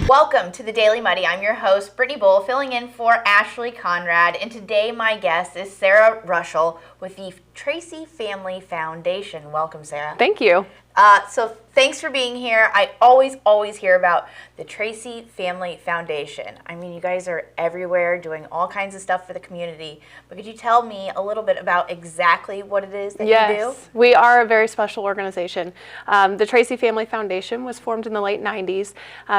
Welcome to the Daily Muddy. I'm your host, Brittany Boll, filling in for Ashley Conrad, and today my guest is Sara Reuschel with the Tracy Family Foundation. Welcome, Sara. Thank you. So thanks for being here. I always hear about the Tracy Family Foundation. I mean, you guys are everywhere doing all kinds of stuff for the community. But could you tell me a little bit about exactly what it is that you do? Yes, we are a very special organization. The Tracy Family Foundation was formed in the late 90s,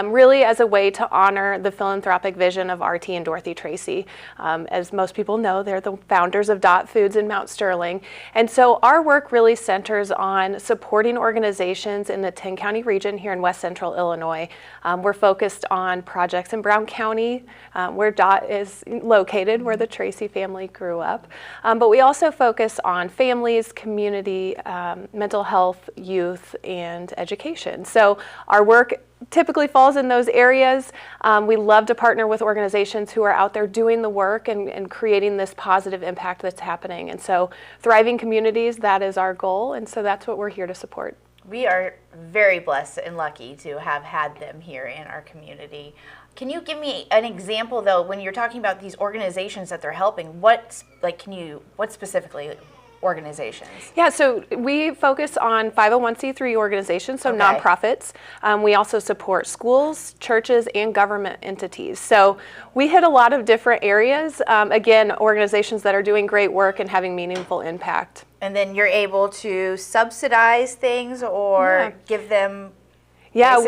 really as a way to honor the philanthropic vision of RT and Dorothy Tracy. As most people know, they're the founders of Dot Foods in Mount Sterling. And so our work really centers on supporting organizations in the 10-county region here in West Central Illinois. We're focused on projects in Brown County, where Dot is located, where the Tracy family grew up. But we also focus on families, community, mental health, youth, and education. So our work typically falls in those areas. We love to partner with organizations who are out there doing the work and creating this positive impact that's happening. And so thriving communities, that is our goal. And so that's what we're here to support. We are very blessed and lucky to have had them here in our community. Can you give me an example, though, when you're talking about these organizations that they're helping? What specifically organizations? Yeah, so we focus on 501c3 organizations, so nonprofits. We also support schools, churches, and government entities. So we hit a lot of different areas. Again, organizations that are doing great work and having meaningful impact. And then you're able to subsidize things or give them. Yeah,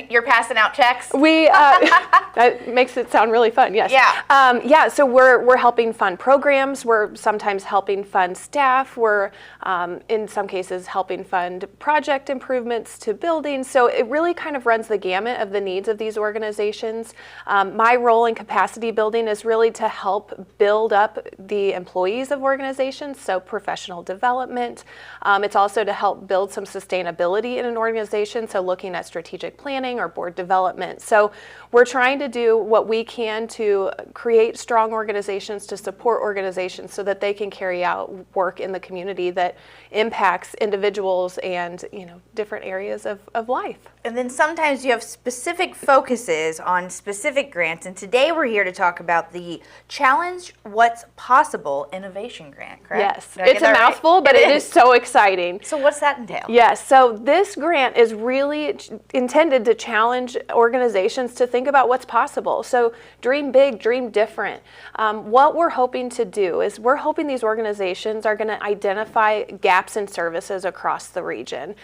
you're passing out checks. That makes it sound really fun. Yes. Yeah. So we're helping fund programs. We're sometimes helping fund staff. We're in some cases helping fund project improvements to buildings. So it really kind of runs the gamut of the needs of these organizations. My role in capacity building is really to help build up the employees of organizations. So professional development. It's also to help build some sustainability in an organization. So looking at strategic planning or board development. So we're trying to do what we can to create strong organizations, to support organizations so that they can carry out work in the community that impacts individuals and different areas of life. And then sometimes you have specific focuses on specific grants. And today we're here to talk about the Challenge What's Possible Innovation Grant, correct? Yes, it's a mouthful, but it is so exciting. So what's that entail? Yes, so this grant is really intended to challenge organizations to think about what's possible. So dream big, dream different. What we're hoping to do is we're hoping these organizations are going to identify gaps in services across the region.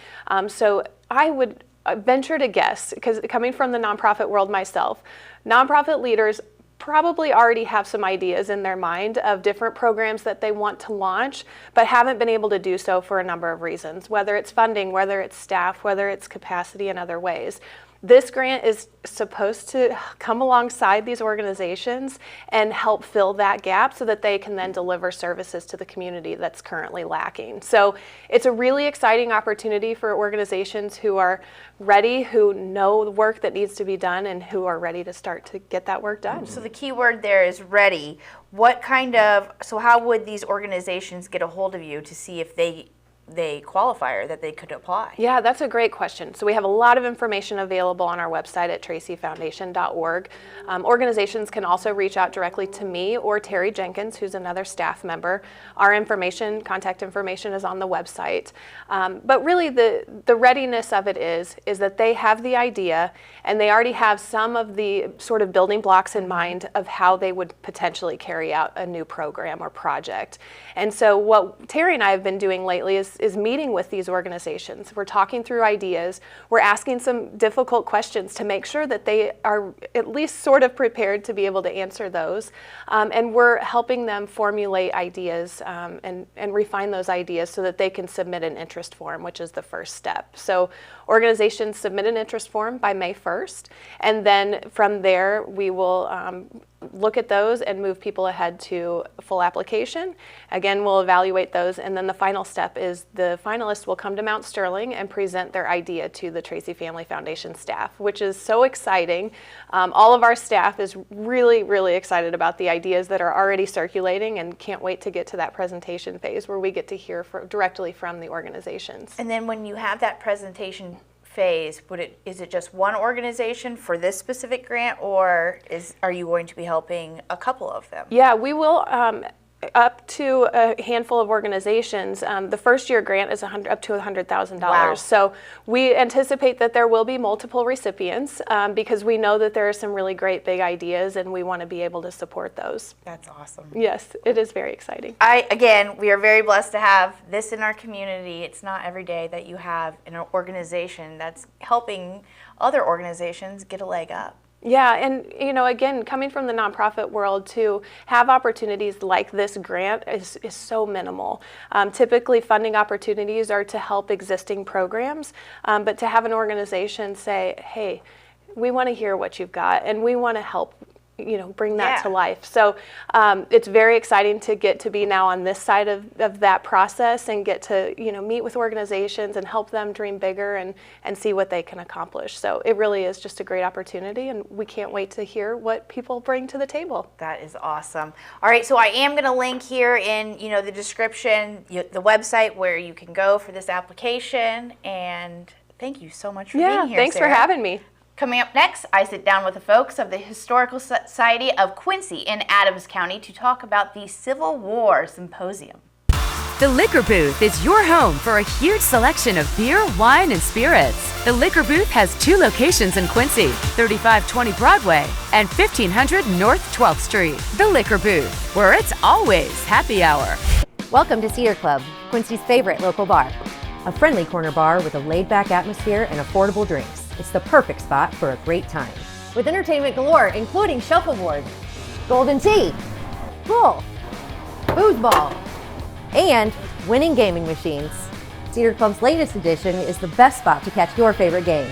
So I would venture to guess, because coming from the nonprofit world myself, nonprofit leaders probably already have some ideas in their mind of different programs that they want to launch, but haven't been able to do so for a number of reasons, whether it's funding, whether it's staff, whether it's capacity in other ways. This grant is supposed to come alongside these organizations and help fill that gap so that they can then deliver services to the community that's currently lacking. So it's a really exciting opportunity for organizations who are ready, who know the work that needs to be done, and who are ready to start to get that work done. So the key word there is ready. So how would these organizations get a hold of you to see if they qualify or that they could apply? Yeah, that's a great question. So we have a lot of information available on our website at tracyfoundation.org. Organizations can also reach out directly to me or Terry Jenkins, who's another staff member. Our contact information is on the website. But really the readiness of it is that they have the idea and they already have some of the sort of building blocks in mind of how they would potentially carry out a new program or project. And so what Terry and I have been doing lately is meeting with these organizations. We're talking through ideas. We're asking some difficult questions to make sure that they are at least sort of prepared to be able to answer those. And we're helping them formulate ideas and refine those ideas so that they can submit an interest form, which is the first step. So organizations submit an interest form by May 1st, and then from there we will look at those and move people ahead to full application. Again, we'll evaluate those, and then the final step is the finalists will come to Mount Sterling and present their idea to the Tracy Family Foundation staff, which is so exciting. All of our staff is really, really excited about the ideas that are already circulating and can't wait to get to that presentation phase where we get to hear directly from the organizations. And then when you have that presentation phase, is it just one organization for this specific grant, or are you going to be helping a couple of them? Yeah, we will up to a handful of organizations. The first year grant is up to $100,000. Wow. So we anticipate that there will be multiple recipients because we know that there are some really great big ideas and we want to be able to support those. That's awesome. Yes, it is very exciting. Again, we are very blessed to have this in our community. It's not every day that you have an organization that's helping other organizations get a leg up. Yeah, and again, coming from the nonprofit world, to have opportunities like this grant is so minimal. Typically, funding opportunities are to help existing programs, but to have an organization say, hey, we want to hear what you've got, and we want to help bring that to life. So it's very exciting to get to be now on this side of that process and get to meet with organizations and help them dream bigger and see what they can accomplish. So it really is just a great opportunity, and we can't wait to hear what people bring to the table. That is awesome. All right, so I am going to link here in the description the website where you can go for this application. And thank you so much for being here, thanks Sara. for having me. Coming up next, I sit down with the folks of the Historical Society of Quincy in Adams County to talk about the Civil War Symposium. The Liquor Booth is your home for a huge selection of beer, wine, and spirits. The Liquor Booth has 2 locations in Quincy, 3520 Broadway and 1500 North 12th Street. The Liquor Booth, where it's always happy hour. Welcome to Cedar Club, Quincy's favorite local bar. A friendly corner bar with a laid-back atmosphere and affordable drinks. It's the perfect spot for a great time. With entertainment galore, including shuffleboard, golden tee, pool, foosball, and winning gaming machines. Cedar Club's latest addition is the best spot to catch your favorite game.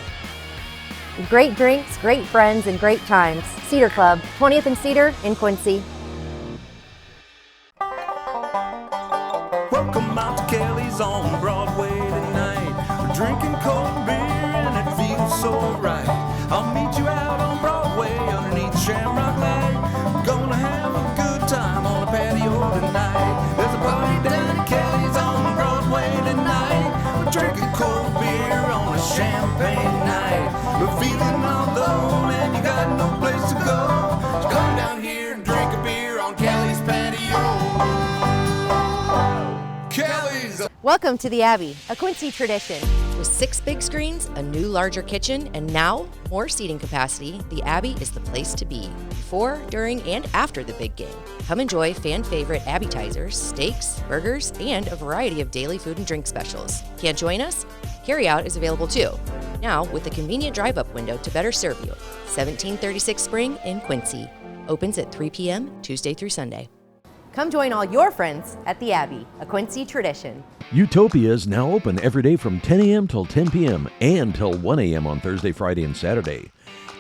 Great drinks, great friends, and great times. Cedar Club, 20th and Cedar in Quincy. Welcome out to Kelly's on Broadway tonight. We're drinking cold beer and it feels so right. I'll meet you out on Broadway underneath Shamrock Light. We're gonna have a good time on the patio tonight. There's a party down at Kelly's on Broadway tonight. We're drinking cold beer on a champagne night. We're feeling all alone and you got no place to go. So come down here and drink a beer on Kelly's patio. Kelly's. Welcome to the Abbey, a Quincy tradition. With 6 big screens, a new larger kitchen, and now more seating capacity, the Abbey is the place to be before, during, and after the big game. Come enjoy fan favorite appetizers, steaks, burgers, and a variety of daily food and drink specials. Can't join us? Carryout is available too. Now with a convenient drive-up window to better serve you. 1736 Spring in Quincy. Opens at 3 p.m. Tuesday through Sunday. Come join all your friends at the Abbey, a Quincy tradition. Utopia is now open every day from 10 a.m. till 10 p.m. and till 1 a.m. on Thursday, Friday, and Saturday.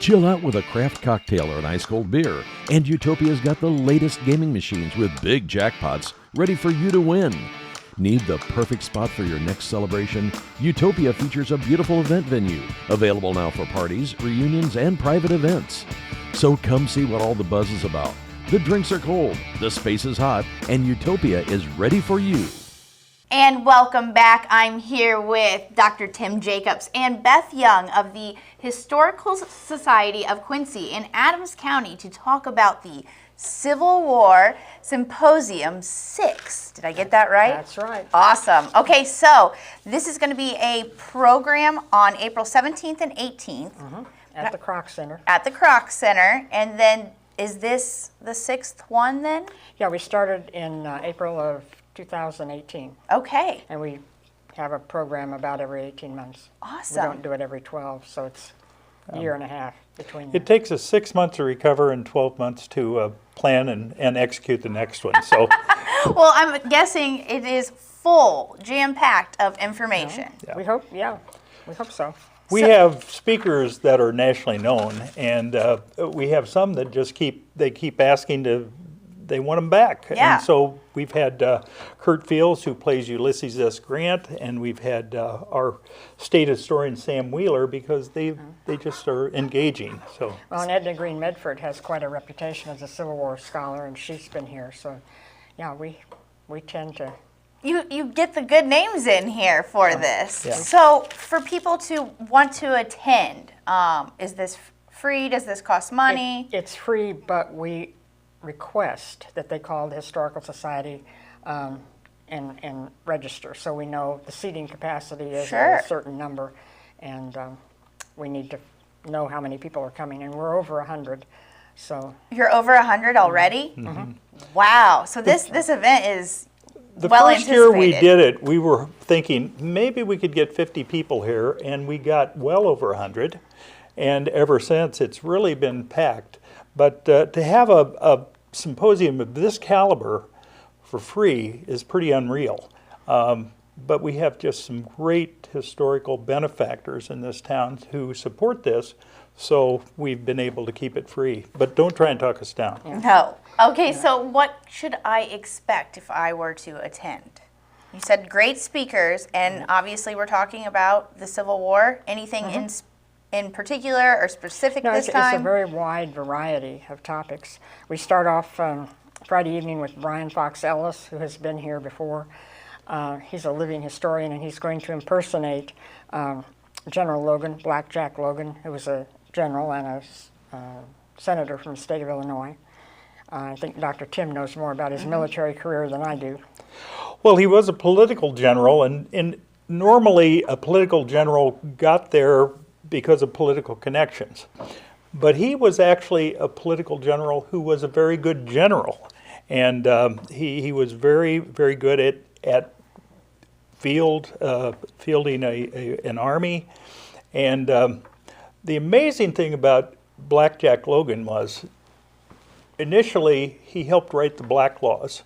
Chill out with a craft cocktail or an ice cold beer. And Utopia's got the latest gaming machines with big jackpots ready for you to win. Need the perfect spot for your next celebration? Utopia features a beautiful event venue, available now for parties, reunions, and private events. So come see what all the buzz is about. The drinks are cold, the space is hot, and Utopia is ready for you. And welcome back. I'm here with Dr. Tim Jacobs and Beth Jung of the Historical Society of Quincy in Adams County to talk about the Civil War Symposium VI. Did I get that right? That's right. Awesome. Okay, so this is going to be a program on April 17th and 18th. At the Kroc Center. At the Kroc Center. And then is this the 6th one then? Yeah, we started in April of 2018. Okay. And we have a program about every 18 months. Awesome. We don't do it every 12, so it's a year and a half between them. It takes us 6 months to recover and 12 months to plan and execute the next one. So, well, I'm guessing it is full, jam-packed of information. We hope, we hope so. We have speakers that are nationally known, and we have some that just keep asking they want them back. Yeah. And so we've had Kurt Fields, who plays Ulysses S. Grant, and we've had our state historian Sam Wheeler, because they just are engaging. So. Well, and Edna Green Medford has quite a reputation as a Civil War scholar, and she's been here. So, yeah, we tend to. You get the good names in here for this. Yeah. So for people to want to attend, is this free? Does this cost money? It's free, but we request that they call the Historical Society and register, so we know the seating capacity is Sure. a certain number, and we need to know how many people are coming, and we're over 100. So You're over 100 already? Mm-hmm. Wow. So this event is The well first year we anticipated. did it, we were thinking maybe we could get 50 people here, and we got well over 100. And ever since, it's really been packed. But to have a symposium of this caliber for free is pretty unreal. But we have just some great historical benefactors in this town who support this, so we've been able to keep it free. But don't try and talk us down. No. Okay, so what should I expect if I were to attend? You said great speakers, and obviously we're talking about the Civil War. Anything in particular or specific no, this it's a time? very wide variety of topics. We start off Friday evening with Brian Fox Ellis, who has been here before. He's a living historian, and he's going to impersonate General Logan, Black Jack Logan, who was a general and a senator from the state of Illinois. I think Dr. Tim knows more about his military career than I do. Well, he was a political general, and normally a political general got there because of political connections. But he was actually a political general who was a very good general. And he was very, very good at fielding an army. And the amazing thing about Black Jack Logan was, initially, he helped write the Black Laws,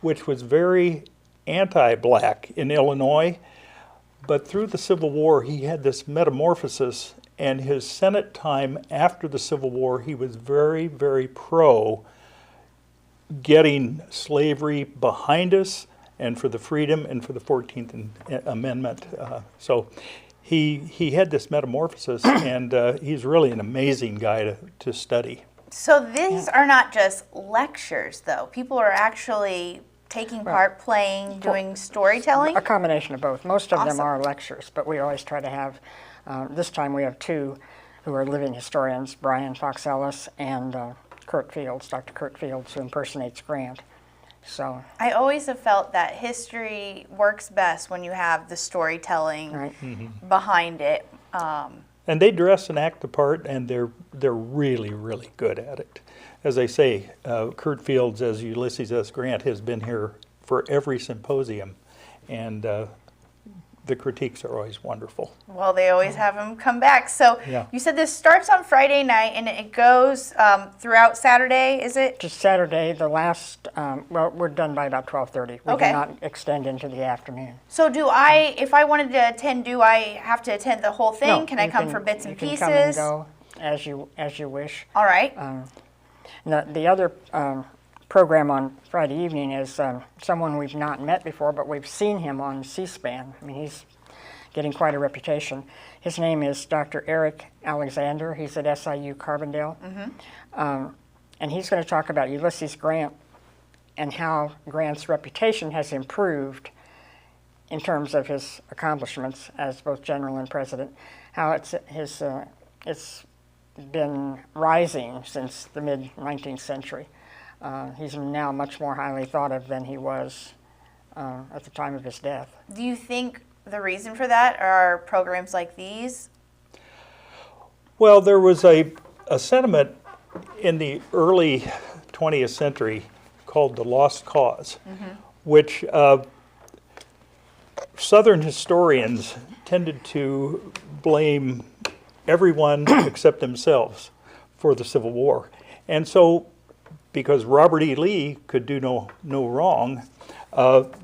which was very anti-black in Illinois. But through the Civil War, he had this metamorphosis, and his Senate time after the Civil War, he was very, very pro getting slavery behind us and for the freedom and for the 14th Amendment. So he had this metamorphosis, and he's really an amazing guy to study. So these are not just lectures, though. People are actually taking part, playing, doing storytelling? A combination of both. Most of them Awesome. are lectures, but we always try to have, this time we have two who are living historians, Brian Fox Ellis and Kurt Fields, Dr. Kurt Fields, who impersonates Grant. So I always have felt that history works best when you have the storytelling Right. behind it. And they dress and act the part, and they're really, really good at it. As I say, Kurt Fields as Ulysses S. Grant has been here for every symposium, and the critiques are always wonderful. Well, they always have them come back. So Yeah. you said this starts on Friday night and it goes throughout Saturday, is it? just Saturday, the last, well, we're done by about 12:30. We Okay. do not extend into the afternoon. So do I, if I wanted to attend, do I have to attend the whole thing? No, Can I you come for bits and you pieces? can come and go as you wish. All right. The other program on Friday evening is someone we've not met before, but we've seen him on C-SPAN. I mean, he's getting quite a reputation. His name is Dr. Eric Alexander. He's at SIU Carbondale. And he's going to talk about Ulysses Grant and how Grant's reputation has improved in terms of his accomplishments as both general and president, how it's been rising since the mid-19th century. He's now much more highly thought of than he was at the time of his death. Do you think the reason for that are programs like these? Well, there was a sentiment in the early 20th century called the Lost Cause, which Southern historians tended to blame everyone except themselves for the Civil War. And so, because Robert E. Lee could do no wrong,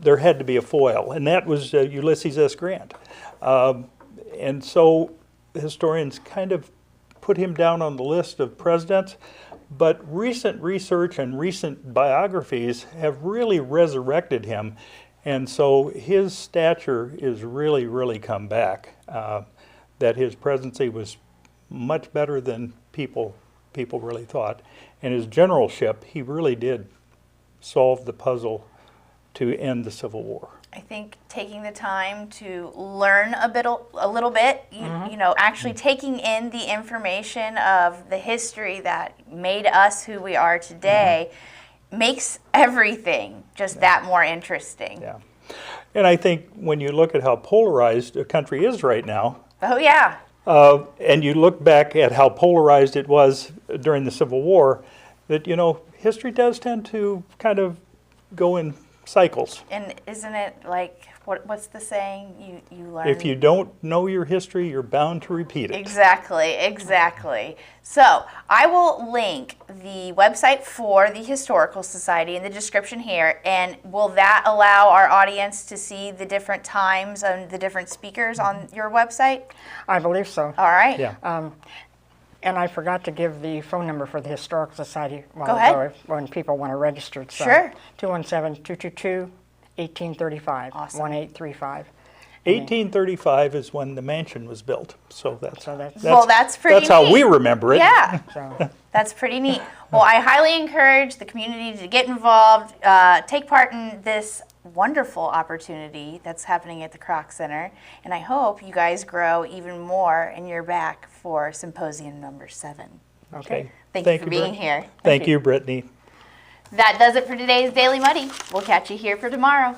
there had to be a foil, and that was Ulysses S. Grant. And so historians kind of put him down on the list of presidents, but recent research and recent biographies have really resurrected him, and so his stature is really come back. That his presidency was much better than people really thought, and his generalship, he really did solve the puzzle to end the Civil War. I think taking the time to learn a little bit, you know, actually taking in the information of the history that made us who we are today makes everything just that more interesting. Yeah. And I think when you look at how polarized a country is right now, Oh yeah. and you look back at how polarized it was during the Civil War, that, you know, history does tend to kind of go in cycles. And isn't it like, what's the saying? You learn. If you don't know your history, you're bound to repeat it. Exactly. So I will link the website for the Historical Society in the description here, and will that allow our audience to see the different times and the different speakers on your website? I believe so. All right. Yeah. And I forgot to give the phone number for the Historical Society a while Go ahead. ago when people want to register. It's Sure. 217-222-1835, Awesome. 1835. 1835 is when the mansion was built, so that's Well, that's pretty that's how neat. we remember it. Yeah. So, That's pretty neat. Well, I highly encourage the community to get involved, take part in this wonderful opportunity that's happening at the Kroc Center, and I hope you guys grow even more and you're back for Symposium number 7. Okay. Thank you for being Brittany. here. Thank you, Brittany. That does it for today's Daily Muddy. We'll catch you here for tomorrow.